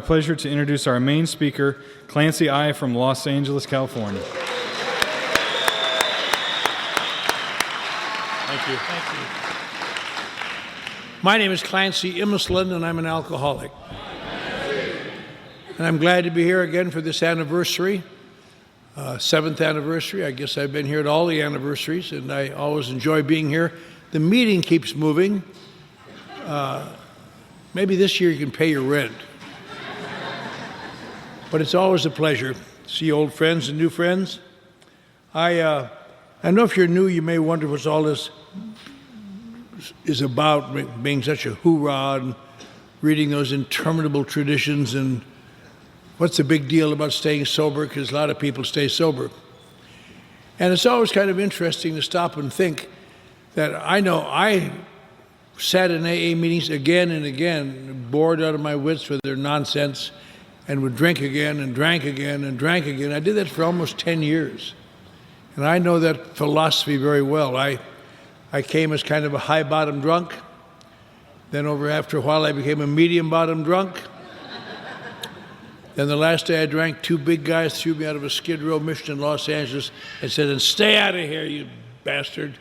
pleasure to introduce our main speaker, Clancy I. from Los Angeles, California. Thank you. My name is Clancy Immisland, and I'm an alcoholic. And I'm glad to be here again for this anniversary, 7th anniversary. I guess I've been here at all the anniversaries, and I always enjoy being here. The meeting keeps moving. Maybe this year you can pay your rent. But it's always a pleasure to see old friends and new friends. I know if you're new, you may wonder what's all this is about, being such a hoorah and reading those interminable traditions, and what's the big deal about staying sober, because a lot of people stay sober. And it's always kind of interesting to stop and think that I know I sat in AA meetings again and again, bored out of my wits with their nonsense, and would drink again and drank again and drank again. I did that for almost 10 years. And I know that philosophy very well. I came as kind of a high-bottom drunk. Then after a while, I became a medium-bottom drunk. Then the last day I drank, 2 big guys threw me out of a Skid Row mission in Los Angeles and said, "And stay out of here, you bastard."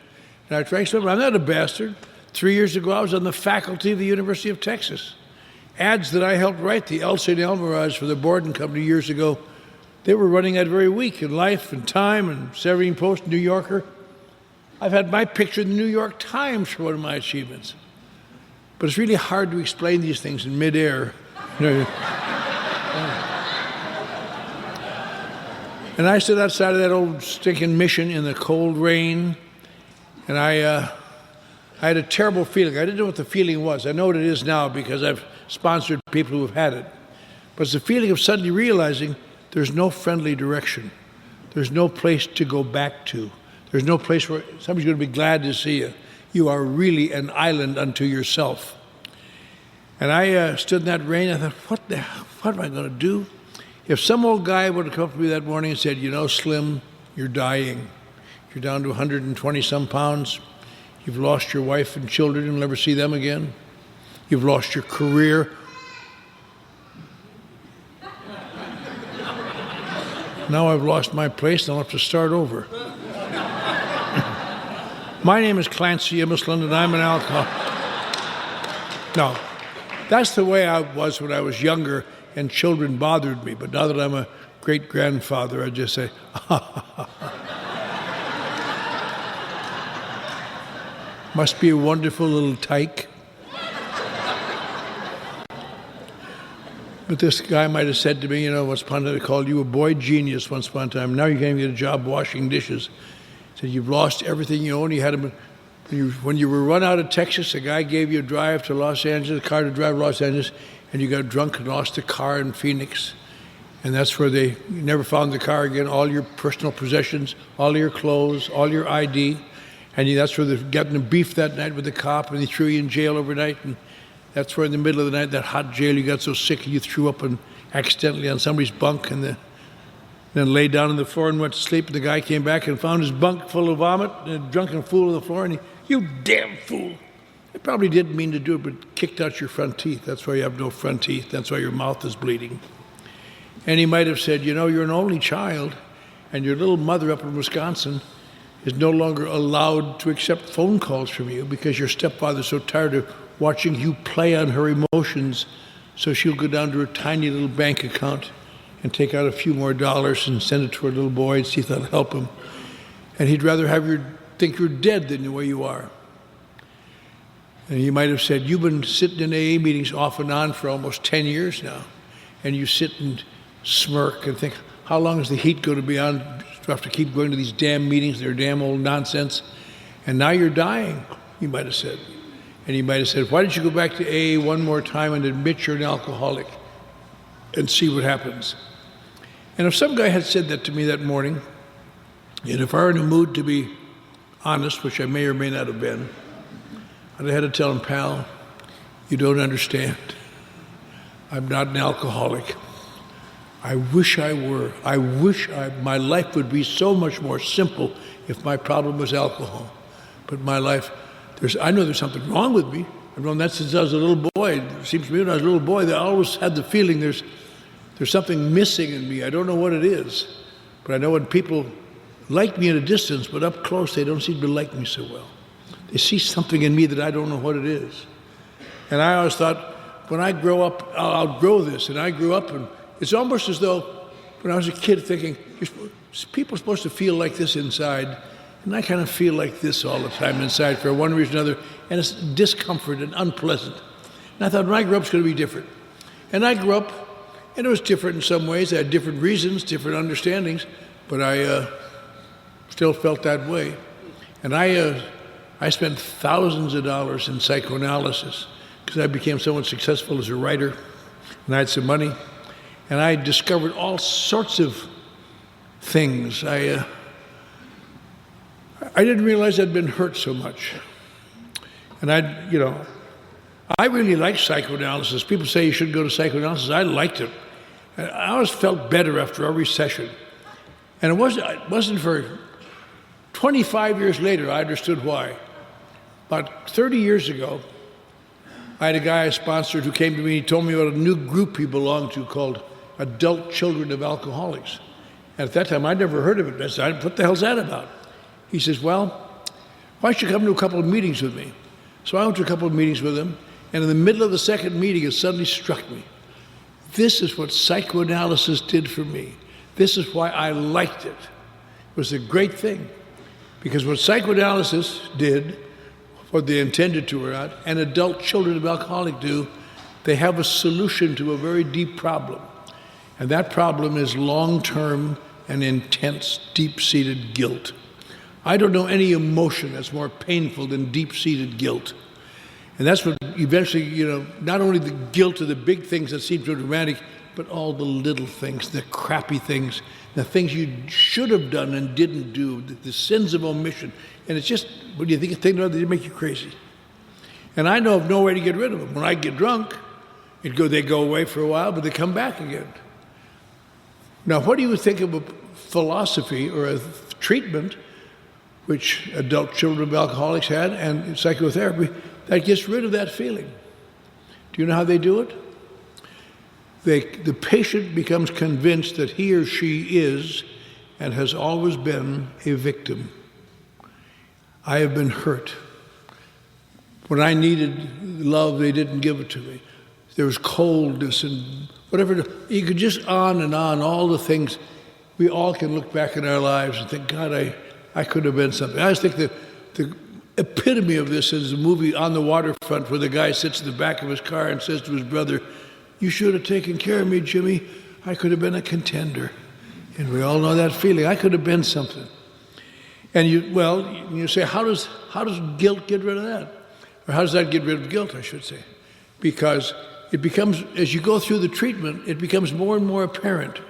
And I drank some. I'm not a bastard. 3 years ago, I was on the faculty of the University of Texas. Ads that I helped write, the Elsa and Alvarez for the Borden Company years ago, they were running that very week in Life and Time and Serene Post, New Yorker. I've had my picture in the New York Times for one of my achievements. But it's really hard to explain these things in midair. And I stood outside of that old stinking mission in the cold rain, and I had a terrible feeling. I didn't know what the feeling was. I know what it is now because I've sponsored people who have had it. But it's the feeling of suddenly realizing there's no friendly direction. There's no place to go back to. There's no place where somebody's going to be glad to see you. You are really an island unto yourself. And I stood in that rain. I thought, what am I going to do? If some old guy would have come up to me that morning and said, "You know, Slim, you're dying. You're down to 120-some pounds. You've lost your wife and children. You'll never see them again. You've lost your career. Now I've lost my place, and I'll have to start over." My name is Clancy Immisland, and I'm an alcoholic. No, that's the way I was when I was younger and children bothered me. But now that I'm a great-grandfather, I just say, must be a wonderful little tyke. But this guy might have said to me, you know, once upon a time, they called you a boy genius once upon a time. Now you can't get a job washing dishes. He said, you've lost everything you own. You had when you were run out of Texas, a guy gave you a drive to Los Angeles, a car to drive to Los Angeles, and you got drunk and lost the car in Phoenix. And that's where you never found the car again, all your personal possessions, all your clothes, all your ID. And that's where they got in a beef that night with the cop, and they threw you in jail overnight. And that's where in the middle of the night, that hot jail, you got so sick you threw up accidentally on somebody's bunk, and then laid down on the floor and went to sleep. And the guy came back and found his bunk full of vomit, and a drunken fool on the floor, and you damn fool. I probably didn't mean to do it, but kicked out your front teeth. That's why you have no front teeth. That's why your mouth is bleeding. And he might have said, you know, you're an only child, and your little mother up in Wisconsin is no longer allowed to accept phone calls from you because your stepfather's so tired of watching you play on her emotions, so she'll go down to her tiny little bank account and take out a few more dollars and send it to her little boy and see if that'll help him. And he'd rather have you think you're dead than the way you are. And he might have said, you've been sitting in AA meetings off and on for almost 10 years now, and you sit and smirk and think, how long is the heat going to be on? Do I have to keep going to these damn meetings? They're damn old nonsense. And now you're dying, he might have said. And he might have said, why don't you go back to AA one more time and admit you're an alcoholic and see what happens? And if some guy had said that to me that morning, and if I were in a mood to be honest, which I may or may not have been, I'd have had to tell him, pal, you don't understand. I'm not an alcoholic. I wish I were. My life would be so much more simple if my problem was alcohol. But my life, I know there's something wrong with me. I've known that since I was a little boy. It seems to me when I was a little boy, I always had the feeling there's something missing in me. I don't know what it is, but I know when people like me at a distance, but up close they don't seem to like me so well. They see something in me that I don't know what it is. And I always thought, when I grow up, I'll outgrow this. And I grew up, and it's almost as though when I was a kid thinking, people are supposed to feel like this inside, and I kind of feel like this all the time inside for one reason or another, and it's discomfort and unpleasant. And I thought, when I grow up, it's going to be different. And I grew up, and it was different in some ways. I had different reasons, different understandings, but I still felt that way. And I spent thousands of dollars in psychoanalysis because I became somewhat successful as a writer, and I had some money, and I discovered all sorts of things. I didn't realize I'd been hurt so much. And I really liked psychoanalysis. People say you should go to psychoanalysis. I liked it. I always felt better after every session. And it wasn't for 25 years later I understood why. About 30 years ago, I had a guy I sponsored who came to me. He told me about a new group he belonged to called Adult Children of Alcoholics. And at that time, I'd never heard of it. I said, what the hell's that about? He says, well, why don't you come to a couple of meetings with me? So I went to a couple of meetings with him, and in the middle of the second meeting, it suddenly struck me. This is what psychoanalysis did for me. This is why I liked it. It was a great thing. Because what psychoanalysis did, what they intended to or not, and adult children of alcoholics do, they have a solution to a very deep problem. And that problem is long-term and intense, deep-seated guilt. I don't know any emotion that's more painful than deep-seated guilt. And that's what eventually, not only the guilt of the big things that seem so dramatic, but all the little things, the crappy things, the things you should have done and didn't do, the sins of omission. And it's just, when you think about it, they make you crazy. And I know of no way to get rid of them. When I get drunk, they go away for a while, but they come back again. Now, what do you think of a philosophy or a treatment, which adult children of alcoholics had, and psychotherapy, that gets rid of that feeling? Do you know how they do it? The patient becomes convinced that he or she is and has always been a victim. I have been hurt. When I needed love, they didn't give it to me. There was coldness and whatever. You could just on and on, all the things. We all can look back in our lives and think, God, I could have been something. I just think the epitome of this is the movie On the Waterfront, where the guy sits in the back of his car and says to his brother, you should have taken care of me, Jimmy. I could have been a contender. And we all know that feeling. I could have been something. And you say, how does guilt get rid of that? Or how does that get rid of guilt, I should say? Because it becomes, as you go through the treatment, it becomes more and more apparent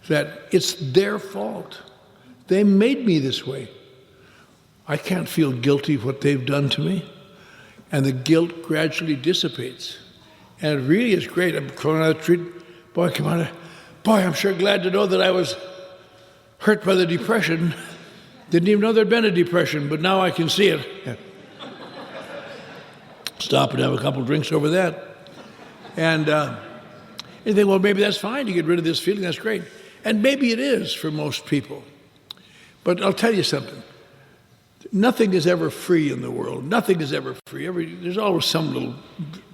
that it's their fault. They made me this way. I can't feel guilty of what they've done to me. And the guilt gradually dissipates. And it really is great. I'm coming out of the treatment. Boy, come on. Boy, I'm sure glad to know that I was hurt by the depression. Didn't even know there'd been a depression, but now I can see it. Yeah. Stop and have a couple drinks over that. And you think, well, maybe that's fine to get rid of this feeling. That's great. And maybe it is for most people. But I'll tell you something. Nothing is ever free in the world. Nothing is ever free. There's always some little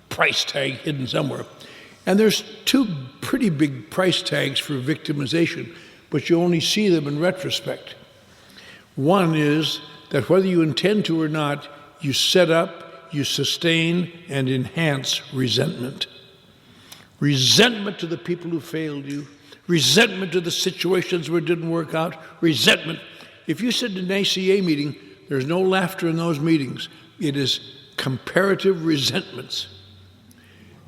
price tag hidden somewhere. And there's two pretty big price tags for victimization, but you only see them in retrospect. One is that whether you intend to or not, you set up, you sustain, and enhance resentment. Resentment to the people who failed you, resentment to the situations where it didn't work out, resentment. If you sit in an ACA meeting, there's no laughter in those meetings. It is comparative resentments.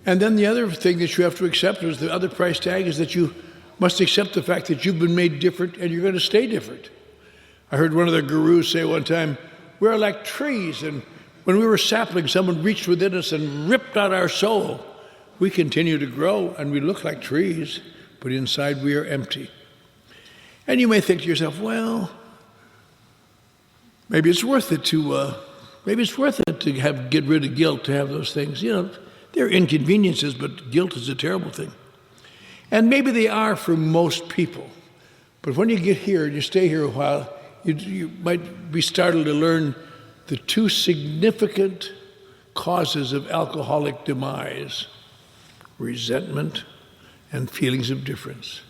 And then the other thing that you have to accept is the other price tag is that you must accept the fact that you've been made different and you're going to stay different. I heard one of the gurus say one time, we're like trees, and when we were saplings, someone reached within us and ripped out our soul. We continue to grow and we look like trees, but inside we are empty. And you may think to yourself, well, maybe it's worth it to maybe it's worth it to get rid of guilt, to have those things. You know, they're inconveniences, but guilt is a terrible thing. And maybe they are for most people. But when you get here and you stay here a while, you might be startled to learn the two significant causes of alcoholic demise: resentment and feelings of difference.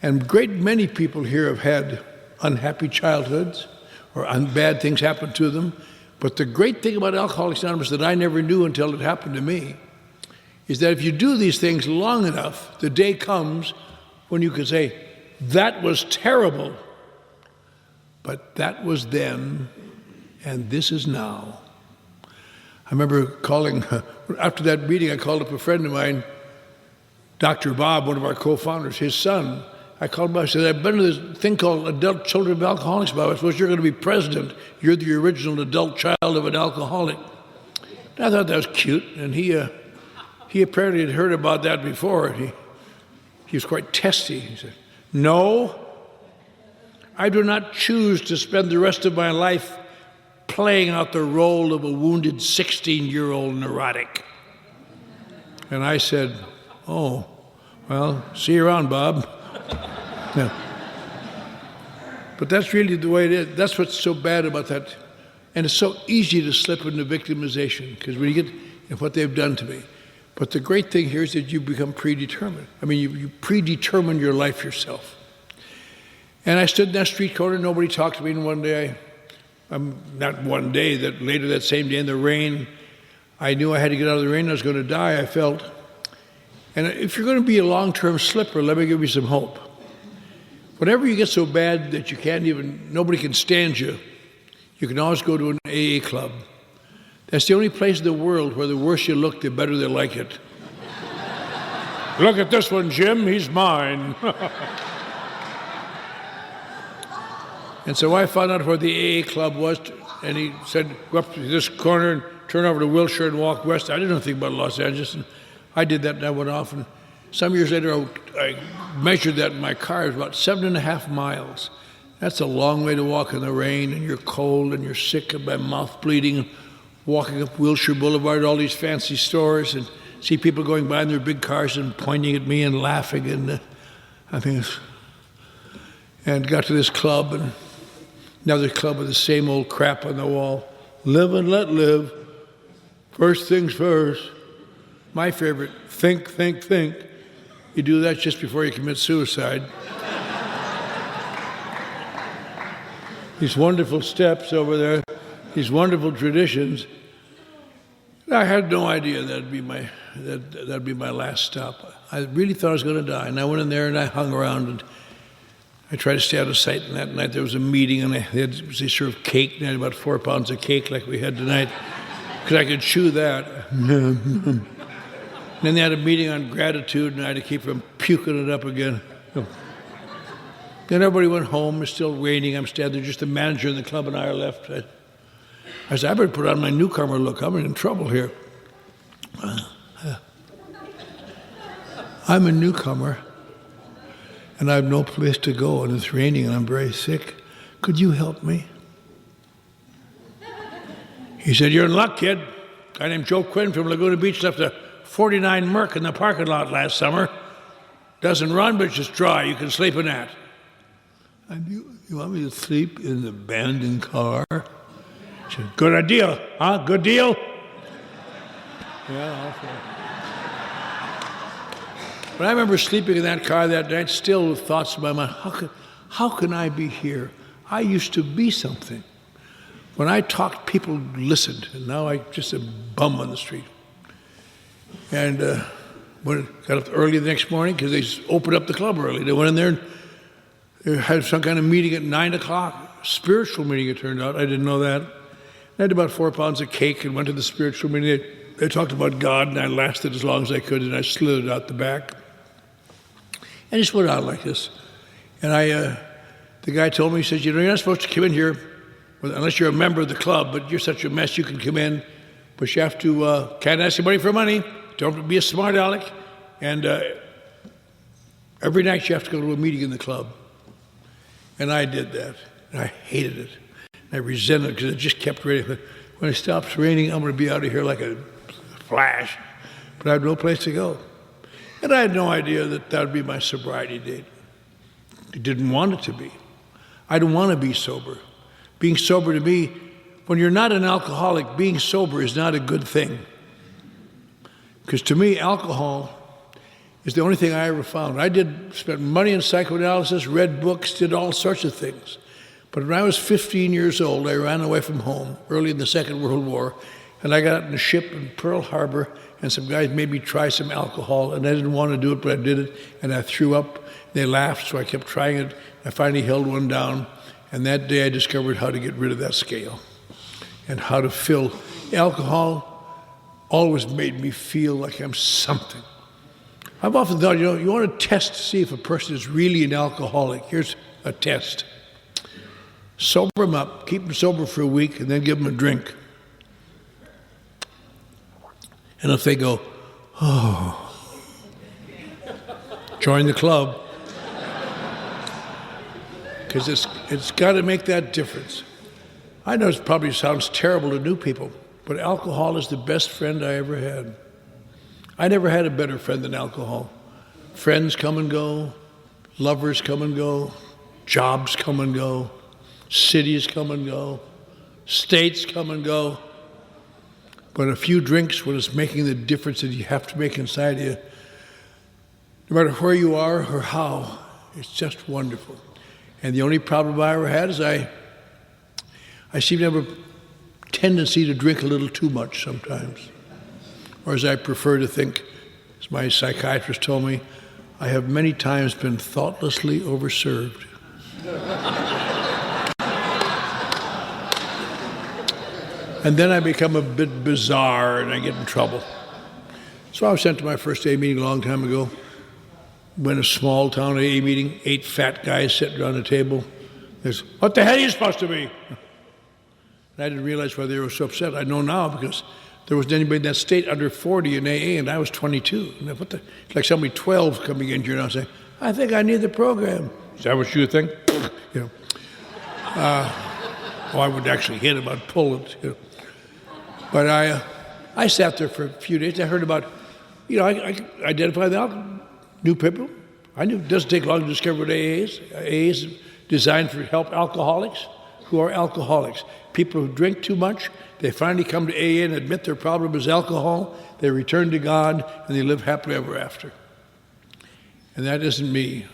And great many people here have had unhappy childhoods or bad things happen to them. But the great thing about Alcoholics Anonymous that I never knew until it happened to me is that if you do these things long enough, the day comes when you can say, that was terrible, but that was then, and this is now. I remember calling, after that meeting, I called up a friend of mine, Dr. Bob, one of our co-founders, his son. I called him up, I said, I've been to this thing called Adult Children of Alcoholics, Bob. I suppose you're going to be president. You're the original adult child of an alcoholic. And I thought that was cute, and he apparently had heard about that before. He was quite testy. He said, no, I do not choose to spend the rest of my life playing out the role of a wounded 16-year-old neurotic. And I said, oh, well, see you around, Bob. Yeah. But that's really the way it is. That's what's so bad about that. And it's so easy to slip into victimization, because when you get what they've done to me. But the great thing here is that you become predetermined. I mean, you predetermine your life yourself. And I stood in that street corner, nobody talked to me, and one day, not one day, that later that same day in the rain, I knew I had to get out of the rain, I was going to die, I felt. And if you're going to be a long-term slipper, let me give you some hope. Whenever you get so bad that you can't even, nobody can stand you, you can always go to an AA club. That's the only place in the world where the worse you look, the better they like it. Look at this one, Jim, he's mine. And so I found out where the AA club was, and he said, go up to this corner and turn over to Wilshire and walk west. I didn't know anything about Los Angeles, and I did that, and I went off. And some years later, I measured that in my car. It was about 7.5 miles. That's a long way to walk in the rain, and you're cold, and you're sick, and my mouth bleeding, and walking up Wilshire Boulevard, all these fancy stores, and see people going by in their big cars and pointing at me and laughing, and and got to this club, and another club with the same old crap on the wall. Live and let live. First things first. My favorite, think, think, think. You do that just before you commit suicide. These wonderful steps over there, these wonderful traditions. I had no idea that'd be my last stop. I really thought I was going to die, and I went in there and I hung around, and I tried to stay out of sight. And that night there was a meeting, and they served cake, and I had about 4 pounds of cake like we had tonight, because I could chew that. And then they had a meeting on gratitude, and I had to keep from puking it up again. Then everybody went home. It's still raining. I'm standing there. Just the manager of the club and I are left. I said, I better put on my newcomer look. I'm in trouble here. I'm a newcomer, and I have no place to go, and it's raining, and I'm very sick. Could you help me? He said, you're in luck, kid. A guy named Joe Quinn from Laguna Beach left a 49 Merc in the parking lot last summer. Doesn't run, but it's just dry. You can sleep in that. You want me to sleep in the abandoned car? He said, good idea, huh? Good deal? Yeah, okay. But I remember sleeping in that car that night, still with thoughts in my mind, how can I be here? I used to be something. When I talked, people listened, and now I'm just a bum on the street. And got up early the next morning because they opened up the club early. They went in there and they had some kind of meeting at 9 o'clock, spiritual meeting it turned out. I didn't know that. I had about 4 pounds of cake and went to the spiritual meeting. They talked about God, and I lasted as long as I could, and I slithered out the back. And just went out like this. And the guy told me, he says, you're not supposed to come in here unless you're a member of the club, but you're such a mess, you can come in, but you have to, can't ask anybody for money, don't be a smart aleck, and every night you have to go to a meeting in the club. And I did that, and I hated it. And I resented it because it just kept reading. when it stops raining, I'm going to be out of here like a flash. But I have no place to go. And I had no idea that that would be my sobriety date. I didn't want it to be. I didn't want to be sober. Being sober to me, when you're not an alcoholic, being sober is not a good thing. Because to me, alcohol is the only thing I ever found. I spent money in psychoanalysis, read books, did all sorts of things. But when I was 15 years old, I ran away from home early in the Second World War, and I got on a ship in Pearl Harbor, and some guys made me try some alcohol, and I didn't want to do it, but I did it, and I threw up. They laughed, so I kept trying it. I finally held one down, and that day I discovered how to get rid of that scale and how to fill. Alcohol always made me feel like I'm something. I've often thought, you want to test to see if a person is really an alcoholic. Here's a test. Sober them up, keep them sober for a week, and then give them a drink. And if they go, oh, join the club. Because it's got to make that difference. I know it probably sounds terrible to new people, but alcohol is the best friend I ever had. I never had a better friend than alcohol. Friends come and go, lovers come and go, jobs come and go, cities come and go, states come and go. But a few drinks, when it's making the difference that you have to make inside you, no matter where you are or how, it's just wonderful. And the only problem I ever had is I seem to have a tendency to drink a little too much sometimes. Or as I prefer to think, as my psychiatrist told me, I have many times been thoughtlessly overserved. And then I become a bit bizarre and I get in trouble. So I was sent to my first AA meeting a long time ago. Went to a small town AA meeting, 8 fat guys sitting around a table. They said, what the hell are you supposed to be? And I didn't realize why they were so upset. I know now because there wasn't anybody in that state under 40 in AA, and I was 22. And it's like somebody 12 coming in here now saying, I think I need the program. Is that what you think? I would actually hit him, I'd pull it. But I sat there for a few days. I heard about, I identified the new people. I knew it doesn't take long to discover what AA is. AA is designed to help alcoholics who are alcoholics. People who drink too much, they finally come to AA and admit their problem is alcohol. They return to God, and they live happily ever after. And that isn't me.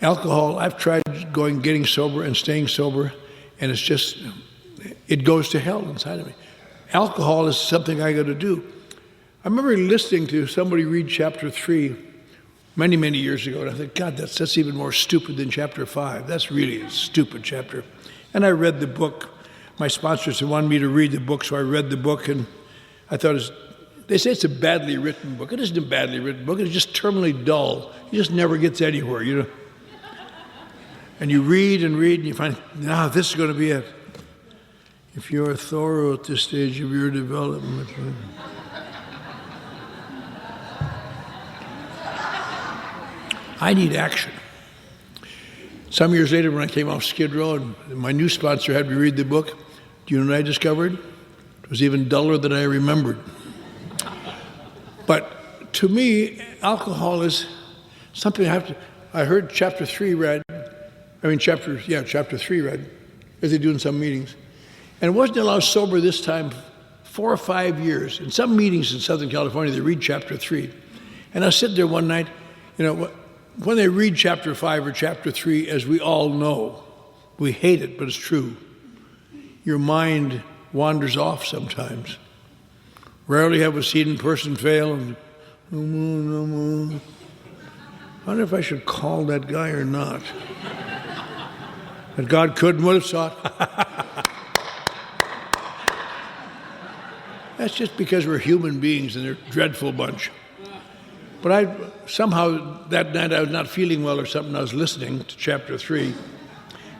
Alcohol, I've tried getting sober and staying sober, and it goes to hell inside of me. Alcohol is something I got to do. I remember listening to somebody read chapter 3 many, many years ago, and I thought, God, that's even more stupid than chapter 5. That's really a stupid chapter. And I read the book. My sponsors wanted me to read the book, so I read the book, and I thought, they say it's a badly written book. It isn't a badly written book. It's just terminally dull. It just never gets anywhere, And you read and read, and you find, this is going to be it. If you're thorough at this stage of your development. I need action. Some years later, when I came off Skid Row, and my new sponsor had me read the book, do you know what I discovered? It was even duller than I remembered. But to me, alcohol is something I heard chapter 3 read, chapter 3 read, as they do in some meetings. And it wasn't allowed sober this time 4 or 5 years. In some meetings in Southern California, they read chapter 3. And I was sitting there one night, when they read chapter 5 or chapter 3, as we all know, we hate it, but it's true. Your mind wanders off sometimes. Rarely have we seen a person fail. And, I wonder if I should call that guy or not. That God could and would have sought. That's just because we're human beings and they're a dreadful bunch. But somehow that night I was not feeling well or something. I was listening to chapter 3.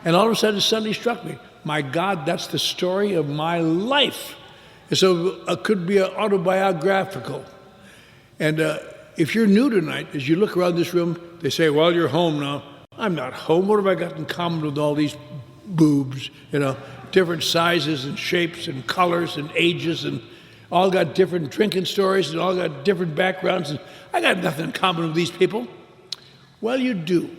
And all of a sudden it suddenly struck me. My God, that's the story of my life. And so it could be autobiographical. And if you're new tonight, as you look around this room, they say, well, you're home now. I'm not home. What have I got in common with all these boobs? different sizes and shapes and colors and ages, and all got different drinking stories and all got different backgrounds. And I got nothing in common with these people. Well, you do.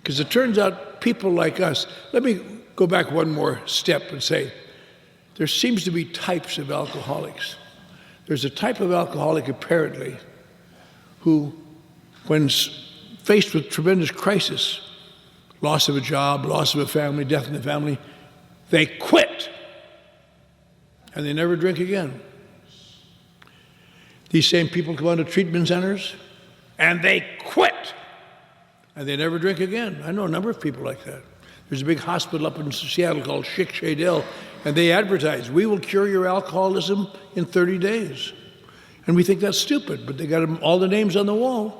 Because it turns out people like us, let me go back one more step and say, there seems to be types of alcoholics. There's a type of alcoholic, apparently, who, when faced with tremendous crisis, loss of a job, loss of a family, death in the family, they quit. And they never drink again. These same people come out of treatment centers, and they quit. And they never drink again. I know a number of people like that. There's a big hospital up in Seattle called Schick Shadell, and they advertise, we will cure your alcoholism in 30 days. And we think that's stupid, but they got all the names on the wall.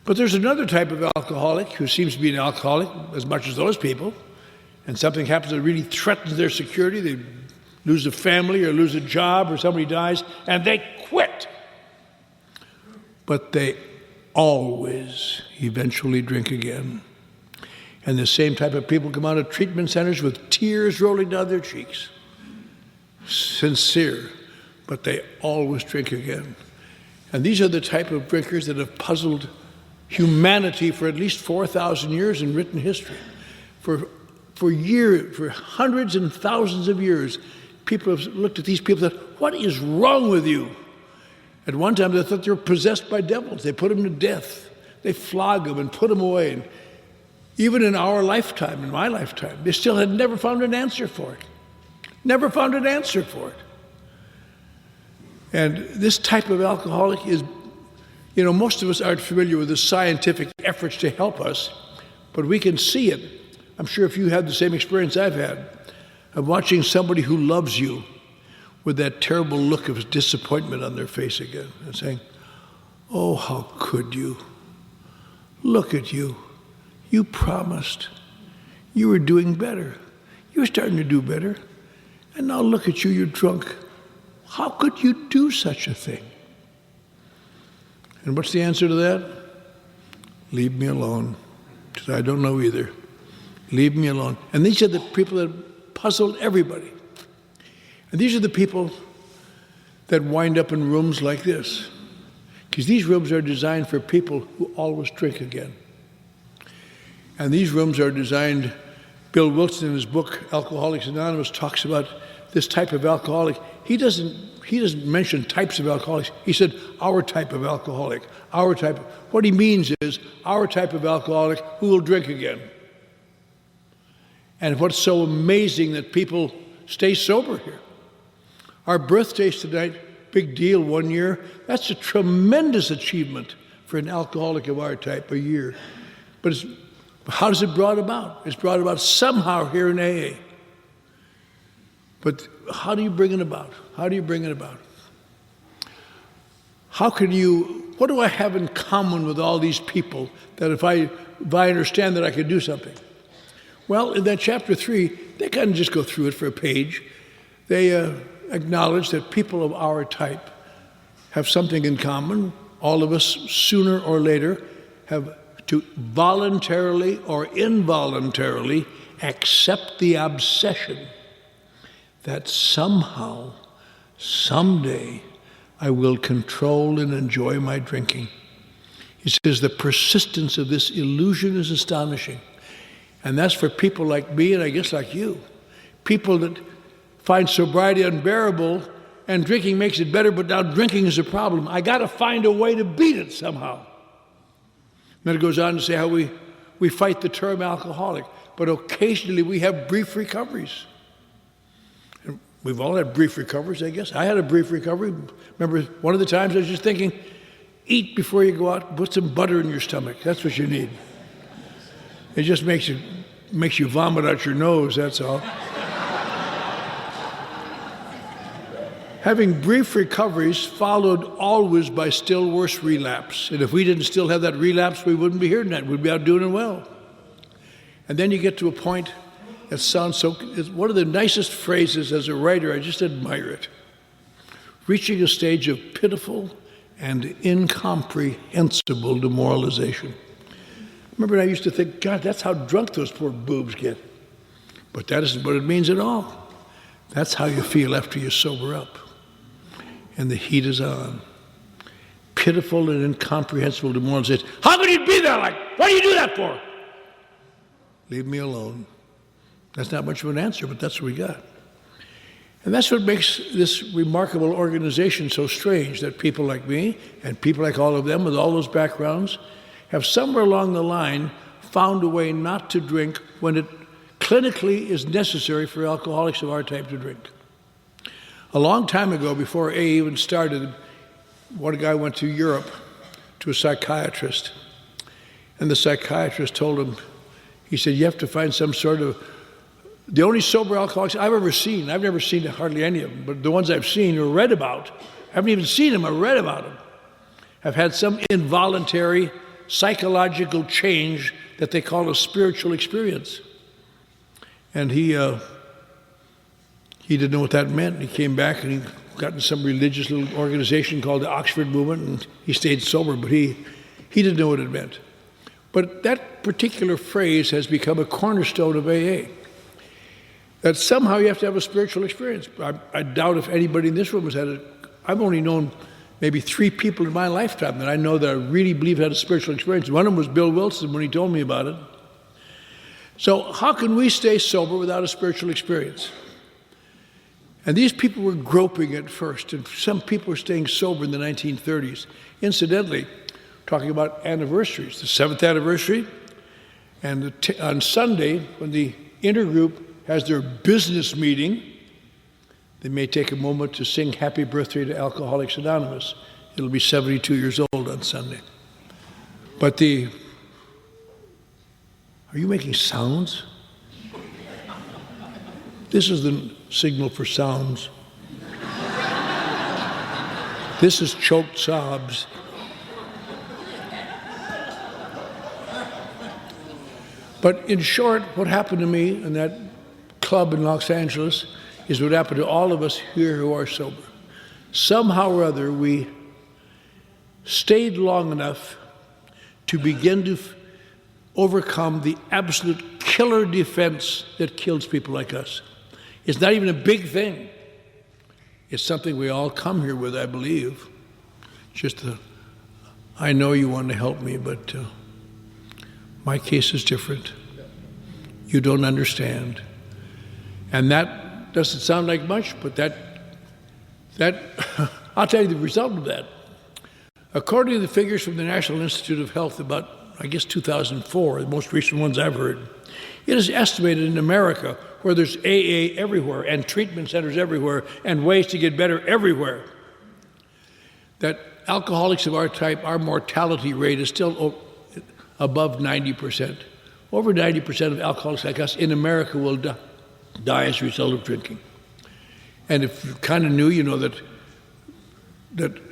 But there's another type of alcoholic who seems to be an alcoholic as much as those people, and something happens that really threatens their security. They lose a family or lose a job or somebody dies, and they quit. But they always eventually drink again. And the same type of people come out of treatment centers with tears rolling down their cheeks. Sincere, but they always drink again. And these are the type of drinkers that have puzzled humanity for at least 4,000 years in written history. For years, for hundreds and thousands of years, people have looked at these people and said, what is wrong with you? At one time, they thought they were possessed by devils. They put them to death. They flog them and put them away. And even in our lifetime, in my lifetime, they still had never found an answer for it. Never found an answer for it. And this type of alcoholic is, most of us aren't familiar with the scientific efforts to help us, but we can see it. I'm sure if you had the same experience I've had of watching somebody who loves you with that terrible look of disappointment on their face again and saying, oh, how could you? Look at you. You promised. You were doing better. You were starting to do better. And now look at you, you're drunk. How could you do such a thing? And what's the answer to that? Leave me alone, because I don't know either. Leave me alone. And these are the people that puzzled everybody. And these are the people that wind up in rooms like this, because these rooms are designed for people who always drink again. And these rooms are designed, Bill Wilson in his book, Alcoholics Anonymous, talks about this type of alcoholic. He doesn't mention types of alcoholics. He said, our type of alcoholic, our type. What he means is, our type of alcoholic who will drink again. And what's so amazing that people stay sober here. Our birthdays tonight, big deal, 1 year. That's a tremendous achievement for an alcoholic of our type, a year. But how is it brought about? It's brought about somehow here in AA. But how do you bring it about? How do you bring it about? What do I have in common with all these people that if I understand that I could do something? Well, in that chapter 3, they kind of just go through it for a page. They acknowledge that people of our type have something in common. All of us, sooner or later, have to voluntarily or involuntarily accept the obsession that somehow, someday, I will control and enjoy my drinking. He says the persistence of this illusion is astonishing. And that's for people like me and I guess like you. People that find sobriety unbearable and drinking makes it better, but now drinking is a problem. I got to find a way to beat it somehow. Then it goes on to say how we fight the term alcoholic, but occasionally we have brief recoveries. And we've all had brief recoveries, I guess. I had a brief recovery. Remember, one of the times I was just thinking, eat before you go out, put some butter in your stomach. That's what you need. It just makes you vomit out your nose, that's all. Having brief recoveries followed always by still worse relapse. And if we didn't still have that relapse, we wouldn't be here tonight. We'd be out doing it well. And then you get to a point that sounds it's one of the nicest phrases as a writer. I just admire it. Reaching a stage of pitiful and incomprehensible demoralization. Remember, I used to think, God, that's how drunk those poor boobs get. But that isn't what it means at all. That's how you feel after you sober up. And the heat is on. Pitiful and incomprehensible to mortals. Says, how could you be that like? What do you do that for? Leave me alone. That's not much of an answer, but that's what we got. And that's what makes this remarkable organization so strange, that people like me and people like all of them with all those backgrounds have somewhere along the line found a way not to drink when it clinically is necessary for alcoholics of our type to drink. A long time ago, before AA even started, one guy went to Europe to a psychiatrist, and the psychiatrist told him, he said, you have to find some sort of, the only sober alcoholics I've ever seen, I've never seen hardly any of them, but the ones I've seen or read about, I haven't even seen them, I read about them, have had some involuntary psychological change that they call a spiritual experience. And he didn't know what that meant. He came back and he got in some religious little organization called the Oxford Movement, and he stayed sober, but he didn't know what it meant. But that particular phrase has become a cornerstone of AA, that somehow you have to have a spiritual experience. I doubt if anybody in this room has had it. I've only known maybe 3 people in my lifetime that I know that I really believe had a spiritual experience. One of them was Bill Wilson when he told me about it. So how can we stay sober without a spiritual experience? And these people were groping at first, and some people were staying sober in the 1930s. Incidentally, talking about anniversaries, the 7th anniversary, and on Sunday, when the intergroup has their business meeting, they may take a moment to sing Happy Birthday to Alcoholics Anonymous. It'll be 72 years old on Sunday. But are you making sounds? This is the signal for sounds. This is choked sobs. But in short, what happened to me in that club in Los Angeles is what happened to all of us here who are sober. Somehow or other, we stayed long enough to begin to overcome the absolute killer defense that kills people like us. It's not even a big thing. It's something we all come here with, I believe. I know you want to help me, but my case is different. You don't understand. And that doesn't sound like much, but that I'll tell you the result of that. According to the figures from the National Institute of Health about, I guess, 2004, the most recent ones I've heard, it is estimated in America, where there's AA everywhere and treatment centers everywhere and ways to get better everywhere, that alcoholics of our type, our mortality rate is still above 90%. Over 90% of alcoholics like us in America will die as a result of drinking. And if you kind of knew, you know that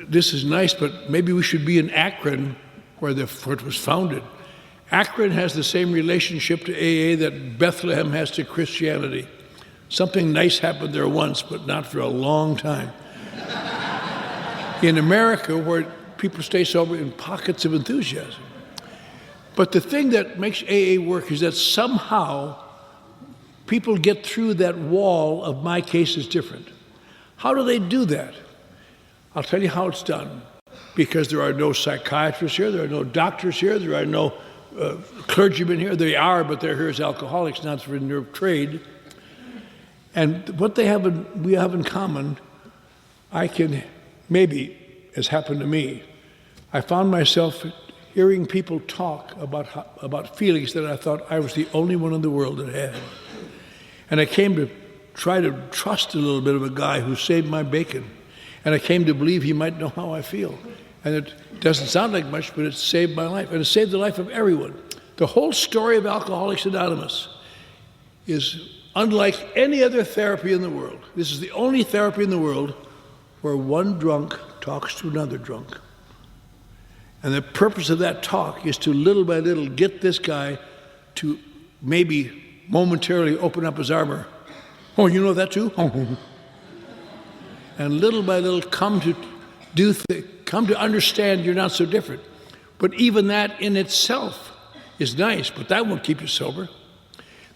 this is nice, but maybe we should be in Akron, where it was founded. Akron has the same relationship to AA that Bethlehem has to Christianity. Something nice happened there once, but not for a long time. In America, where people stay sober in pockets of enthusiasm. But the thing that makes AA work is that somehow people get through that wall of my case is different. How do they do that? I'll tell you how it's done. Because there are no psychiatrists here, there are no doctors here, there are no clergymen here. They are, but they're here as alcoholics, not for their trade. And what we have in common, I can, maybe, has happened to me. I found myself hearing people talk about feelings that I thought I was the only one in the world that had. And I came to try to trust a little bit of a guy who saved my bacon. And I came to believe he might know how I feel. And it doesn't sound like much, but it saved my life. And it saved the life of everyone. The whole story of Alcoholics Anonymous is unlike any other therapy in the world. This is the only therapy in the world where one drunk talks to another drunk. And the purpose of that talk is to little by little get this guy to maybe momentarily open up his armor. Oh, you know that too? And little by little come to understand you're not so different. But even that in itself is nice, but that won't keep you sober.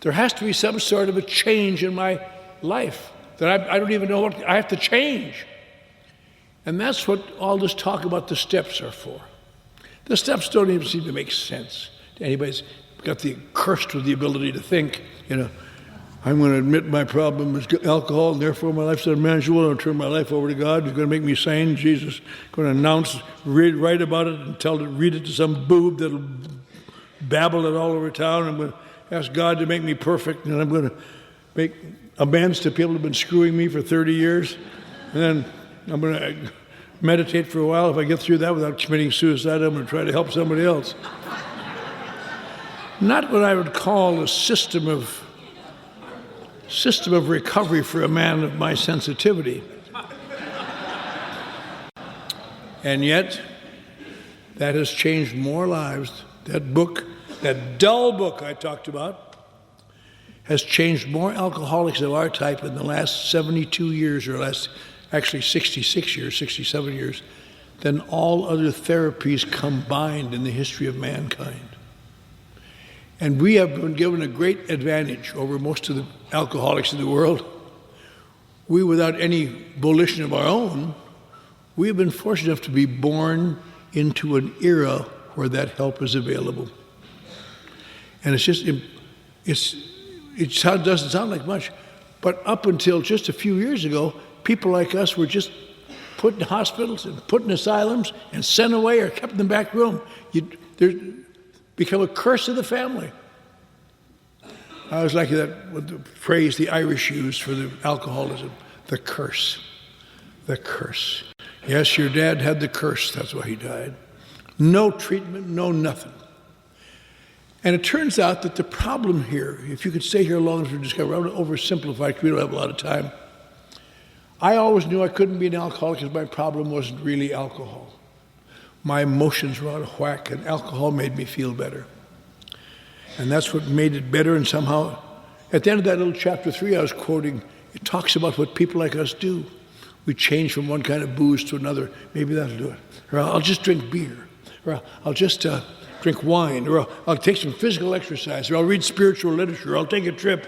There has to be some sort of a change in my life that I don't even know what I have to change. And that's what all this talk about the steps are for. The steps don't even seem to make sense to anybody who's got the cursed with the ability to think, I'm going to admit my problem is alcohol, and therefore my life's unmanageable. I'm going to turn my life over to God. He's going to make me sane. Jesus is going to announce, write about it, and read it to some boob that'll babble it all over town. I'm going to ask God to make me perfect, and I'm going to make amends to people who've been screwing me for 30 years. And then I'm going to meditate for a while. If I get through that without committing suicide, I'm going to try to help somebody else. Not what I would call a system of recovery for a man of my sensitivity. And yet, that has changed more lives. That book, that dull book I talked about, has changed more alcoholics of our type in the last 72 years, or actually 66 years, 67 years, than all other therapies combined in the history of mankind. And we have been given a great advantage over most of the alcoholics in the world. We, without any volition of our own, we have been fortunate enough to be born into an era where that help is available. And it doesn't sound like much, but up until just a few years ago, people like us were just put in hospitals and put in asylums and sent away or kept in the back room. There's become a curse of the family. I was like that with the phrase the Irish use for the alcoholism, the curse. The curse. Yes, your dad had the curse, that's why he died. No treatment, no nothing. And it turns out that the problem here, if you could stay here long as we discover, I'm going to oversimplify because we don't have a lot of time. I always knew I couldn't be an alcoholic because my problem wasn't really alcohol. My emotions were out of whack, and alcohol made me feel better. And that's what made it better, and somehow, at the end of that little chapter 3 I was quoting, it talks about what people like us do. We change from one kind of booze to another. Maybe that'll do it. Or I'll just drink beer. Or I'll just drink wine. Or I'll take some physical exercise. Or I'll read spiritual literature. Or I'll take a trip.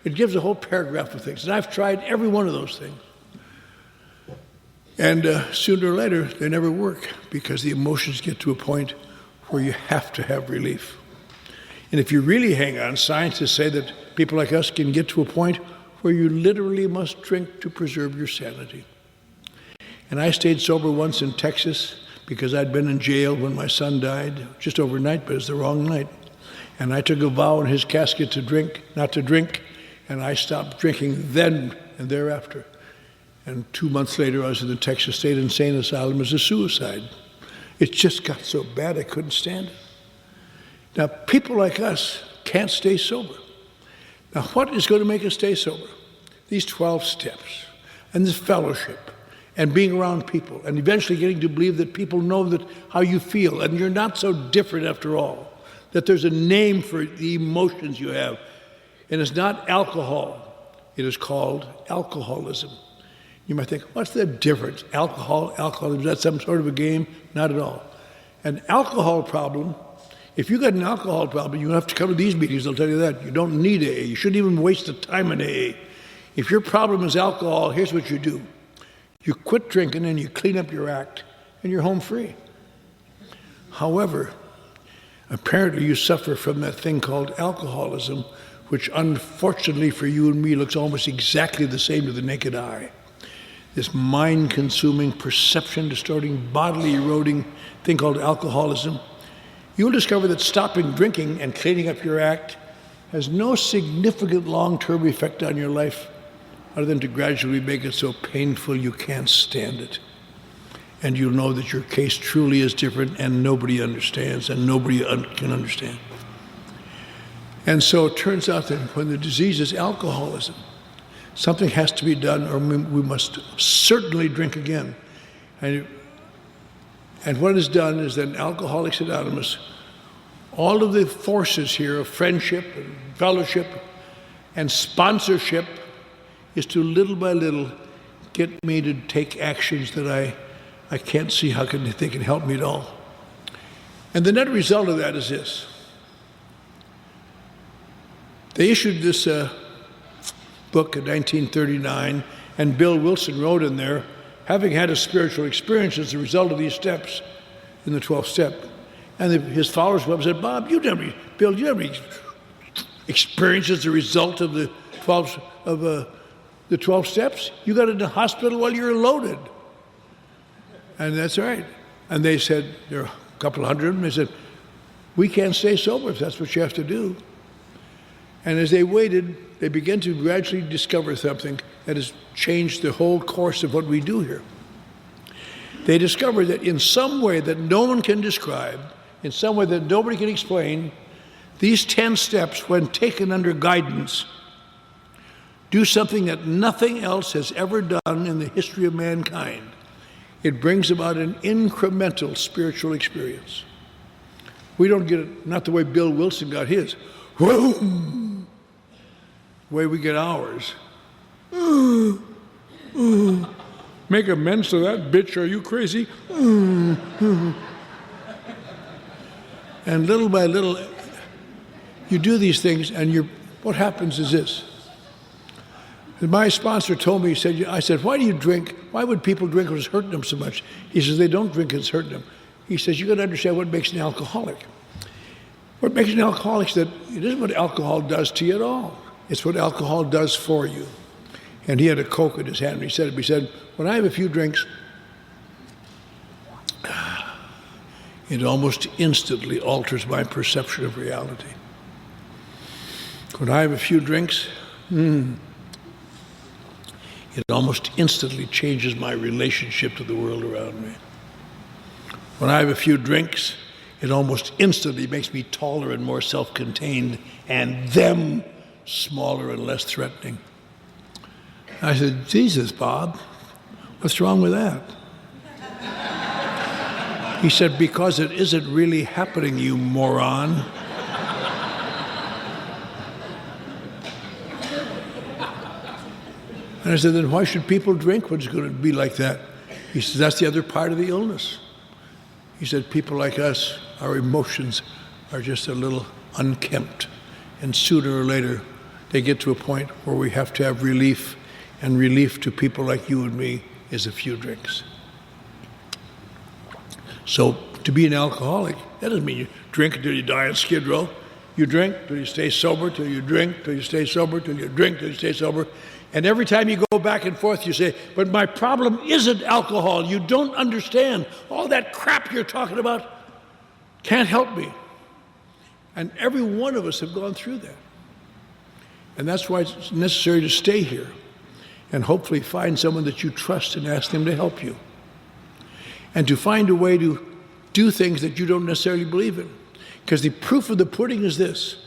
It gives a whole paragraph of things. And I've tried every one of those things. And sooner or later, they never work because the emotions get to a point where you have to have relief. And if you really hang on, scientists say that people like us can get to a point where you literally must drink to preserve your sanity. And I stayed sober once in Texas because I'd been in jail when my son died, just overnight, but it was the wrong night. And I took a vow in his casket to drink, not to drink, and I stopped drinking then and thereafter. And 2 months later, I was in the Texas State Insane Asylum as a suicide. It just got so bad I couldn't stand it. Now, people like us can't stay sober. Now, what is going to make us stay sober? These 12 steps, and this fellowship, and being around people, and eventually getting to believe that people know that how you feel, and you're not so different after all, that there's a name for the emotions you have. And it's not alcohol. It is called alcoholism. You might think, what's the difference? Alcoholism, is that some sort of a game? Not at all. An alcohol problem, if you got an alcohol problem, you have to come to these meetings, they'll tell you that. You don't need AA. You shouldn't even waste the time in AA. If your problem is alcohol, here's what you do. You quit drinking and you clean up your act, and you're home free. However, apparently you suffer from that thing called alcoholism, which unfortunately for you and me looks almost exactly the same to the naked eye. This mind-consuming, perception-distorting, bodily eroding thing called alcoholism. You'll discover that stopping drinking and cleaning up your act has no significant long-term effect on your life other than to gradually make it so painful you can't stand it. And you'll know that your case truly is different and nobody understands and nobody can understand. And so it turns out that when the disease is alcoholism, something has to be done or we must certainly drink again. And what is done is that in Alcoholics Anonymous, all of the forces here of friendship and fellowship and sponsorship is to little by little get me to take actions that I can't see how they can help me at all. And the net result of that is this. They issued this book in 1939, and Bill Wilson wrote in there, having had a spiritual experience as a result of these steps in the 12th step. And his followers came up and said, Bob, Bill, you never experienced as a result of the 12 steps? You got in the hospital while you were loaded. And that's right. And they said, there are a couple hundred of them, they said, we can't stay sober if that's what you have to do. And as they waited, they began to gradually discover something that has changed the whole course of what we do here. They discovered that in some way that no one can describe, in some way that nobody can explain, these 10 steps, when taken under guidance, do something that nothing else has ever done in the history of mankind. It brings about an incremental spiritual experience. We don't get it, not the way Bill Wilson got his. Whoa! The way we get ours. Make amends to that bitch, are you crazy? And little by little, you do these things, and what happens is this. My sponsor told me, I said, why do you drink? Why would people drink when it's hurting them so much? He says, they don't drink when it's hurting them. He says, you got to understand what makes an alcoholic. What makes an alcoholic is that it isn't what alcohol does to you at all. It's what alcohol does for you. And he had a Coke in his hand, and he said, when I have a few drinks, it almost instantly alters my perception of reality. When I have a few drinks, it almost instantly changes my relationship to the world around me. When I have a few drinks, it almost instantly makes me taller and more self-contained, and them smaller and less threatening. I said, Jesus, Bob, what's wrong with that? He said, because it isn't really happening, you moron. And I said, then why should people drink when it's going to be like that? He said, that's the other part of the illness. He said, people like us, our emotions are just a little unkempt. And sooner or later, they get to a point where we have to have relief. And relief to people like you and me is a few drinks. So to be an alcoholic, that doesn't mean you drink until you die on Skid Row. You drink till you stay sober, till you drink, till you stay sober, till you drink, till you stay sober. And every time you go back and forth, you say, but my problem isn't alcohol. You don't understand. All that crap you're talking about can't help me. And every one of us have gone through that. And that's why it's necessary to stay here and hopefully find someone that you trust and ask them to help you. And to find a way to do things that you don't necessarily believe in. Because the proof of the pudding is this.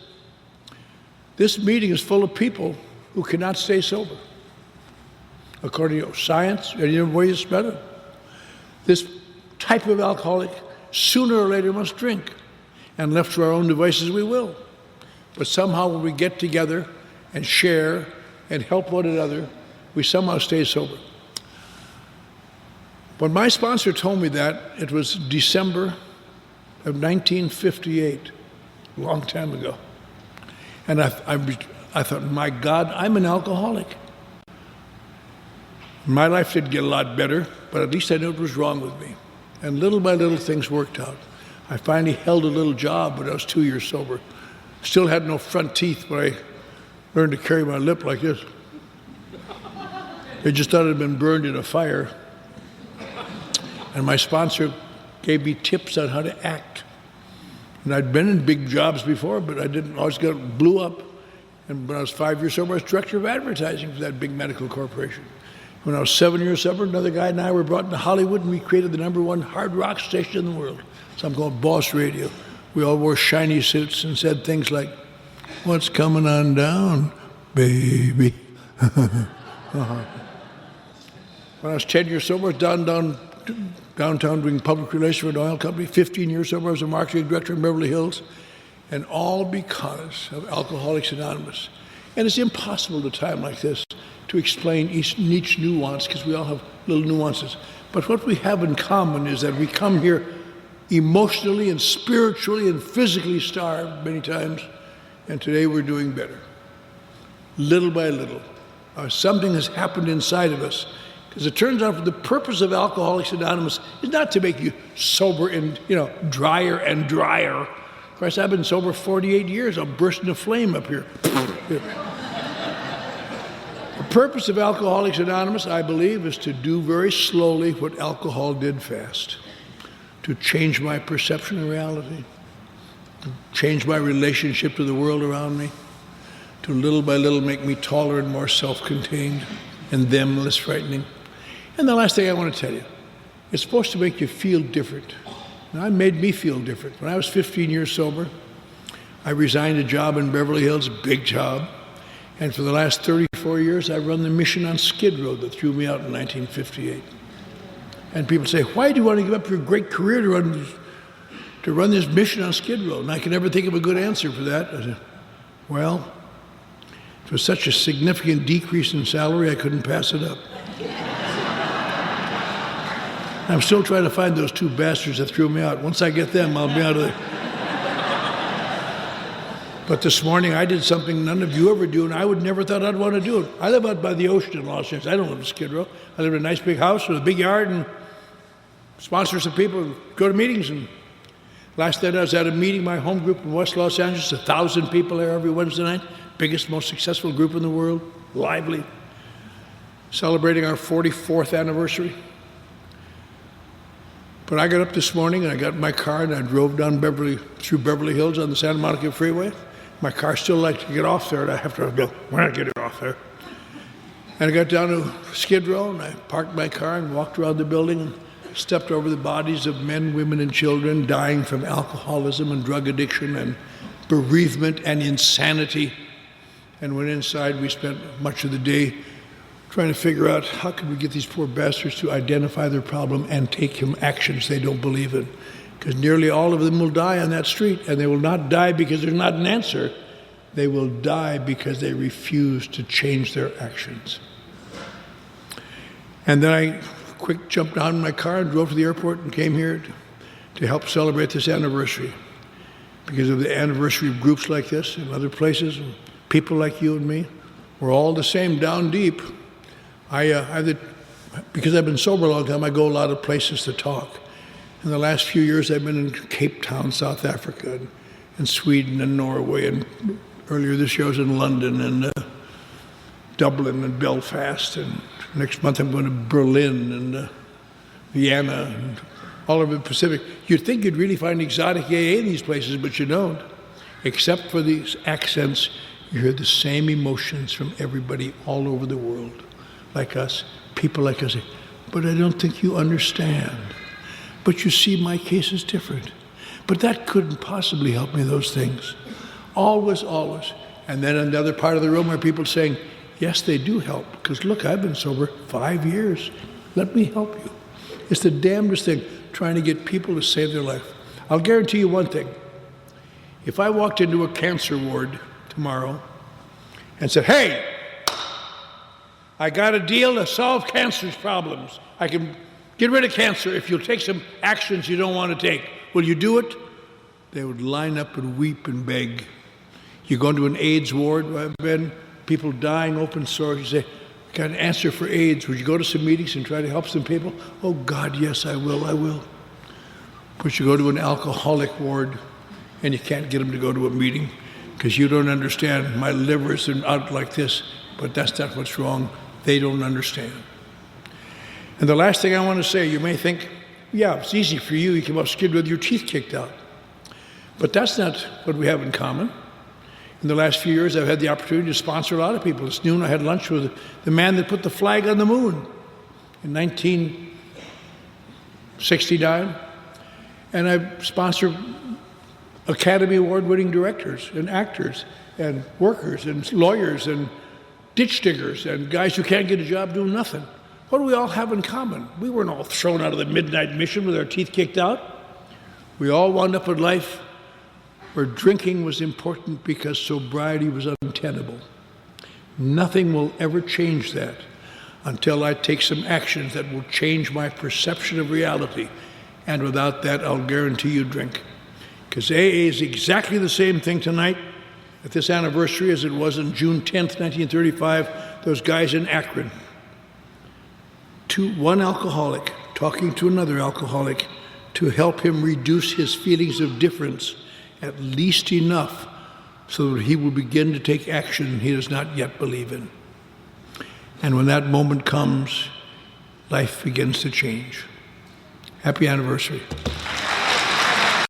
This meeting is full of people who cannot stay sober. According to science, any way you spell it. This type of alcoholic, sooner or later, must drink. And left to our own devices, we will. But somehow when we get together and share and help one another, we somehow stay sober. When my sponsor told me that, it was December of 1958, a long time ago. And I thought, my God, I'm an alcoholic. My life did get a lot better, but at least I knew what was wrong with me. And little by little, things worked out. I finally held a little job when I was 2 years sober. Still had no front teeth, but I learned to carry my lip like this. They just thought it had been burned in a fire. And my sponsor gave me tips on how to act. And I'd been in big jobs before, but I didn't always blew up. And when I was 5 years sober, I was director of advertising for that big medical corporation. When I was 7 years sober, another guy and I were brought into Hollywood, and we created the #1 hard rock station in the world. Something called Boss Radio. We all wore shiny suits and said things like, "What's coming on down, baby?" When I was 10 years sober, I was downtown doing public relations for an oil company. 15 years sober, I was a marketing director in Beverly Hills. And all because of Alcoholics Anonymous. And it's impossible at a time like this to explain each nuance, because we all have little nuances. But what we have in common is that we come here emotionally and spiritually and physically starved many times, and today we're doing better. little by little. Something has happened inside of us. Because it turns out the purpose of Alcoholics Anonymous is not to make you sober and, drier and drier. Of course, I've been sober 48 years. I'll burst into flame up here. The purpose of Alcoholics Anonymous, I believe, is to do very slowly what alcohol did fast. To change my perception of reality. To change my relationship to the world around me. To little by little make me taller and more self-contained and them less frightening. And the last thing I want to tell you, it's supposed to make you feel different. Now, it made me feel different. When I was 15 years sober, I resigned a job in Beverly Hills, a big job. And for the last 34 years, I run the mission on Skid Row that threw me out in 1958. And people say, why do you want to give up your great career to run this mission on Skid Row? And I can never think of a good answer for that. I said, well, it was such a significant decrease in salary, I couldn't pass it up. I'm still trying to find those two bastards that threw me out. Once I get them, I'll be out of there. But this morning, I did something none of you ever do, and I would never thought I'd want to do it. I live out by the ocean in Los Angeles. I don't live in Skid Row. I live in a nice big house with a big yard and sponsor some people and go to meetings. And last night, I was at a meeting, my home group in West Los Angeles, 1,000 people there every Wednesday night. Biggest, most successful group in the world, lively. Celebrating our 44th anniversary. But I got up this morning and I got in my car and I drove down through Beverly Hills on the Santa Monica Freeway. My car still likes to get off there, and I have to go, when I get it off there. And I got down to Skid Row and I parked my car and walked around the building and stepped over the bodies of men, women, and children dying from alcoholism and drug addiction and bereavement and insanity. And went inside. We spent much of the day trying to figure out how can we get these poor bastards to identify their problem and take some actions they don't believe in. Because nearly all of them will die on that street, and they will not die because there's not an answer. They will die because they refuse to change their actions. And then I jumped down in my car and drove to the airport and came here to help celebrate this anniversary. Because of the anniversary of groups like this and other places, and people like you and me, we're all the same down deep. Because I've been sober a long time, I go a lot of places to talk. In the last few years, I've been in Cape Town, South Africa, and Sweden and Norway, and earlier this year I was in London and Dublin and Belfast, and next month I'm going to Berlin and Vienna and all over the Pacific. You'd think you'd really find exotic AA in these places, but you don't. Except for these accents, you hear the same emotions from everybody all over the world, like us, people like us. But I don't think you understand. But you see, my case is different. But that couldn't possibly help me, those things. Always, always. And then another part of the room are people saying, yes, they do help. Because look, I've been sober 5 years. Let me help you. It's the damnedest thing, trying to get people to save their life. I'll guarantee you one thing. If I walked into a cancer ward tomorrow and said, hey, I got a deal to solve cancer's problems. I can get rid of cancer if you'll take some actions you don't want to take. Will you do it? They would line up and weep and beg. You go into an AIDS ward where I've been, people dying, open sores. You say, got an answer for AIDS. Would you go to some meetings and try to help some people? Oh, God, yes, I will. But you go to an alcoholic ward and you can't get them to go to a meeting because you don't understand. My liver is out like this, but that's not what's wrong. They don't understand. And the last thing I want to say, you may think, yeah, it's easy for you. You came off Skid with your teeth kicked out. But that's not what we have in common. In the last few years, I've had the opportunity to sponsor a lot of people. This noon, I had lunch with the man that put the flag on the moon in 1969. And I sponsor Academy Award-winning directors and actors and workers and lawyers and ditch diggers and guys who can't get a job doing nothing. What do we all have in common? We weren't all thrown out of the midnight mission with our teeth kicked out. We all wound up in life where drinking was important because sobriety was untenable. Nothing will ever change that until I take some actions that will change my perception of reality. And without that, I'll guarantee you drink. Because AA is exactly the same thing tonight At this anniversary, as it was on June 10th, 1935, those guys in Akron, one alcoholic talking to another alcoholic to help him reduce his feelings of difference at least enough so that he will begin to take action he does not yet believe in. And when that moment comes, life begins to change. Happy anniversary.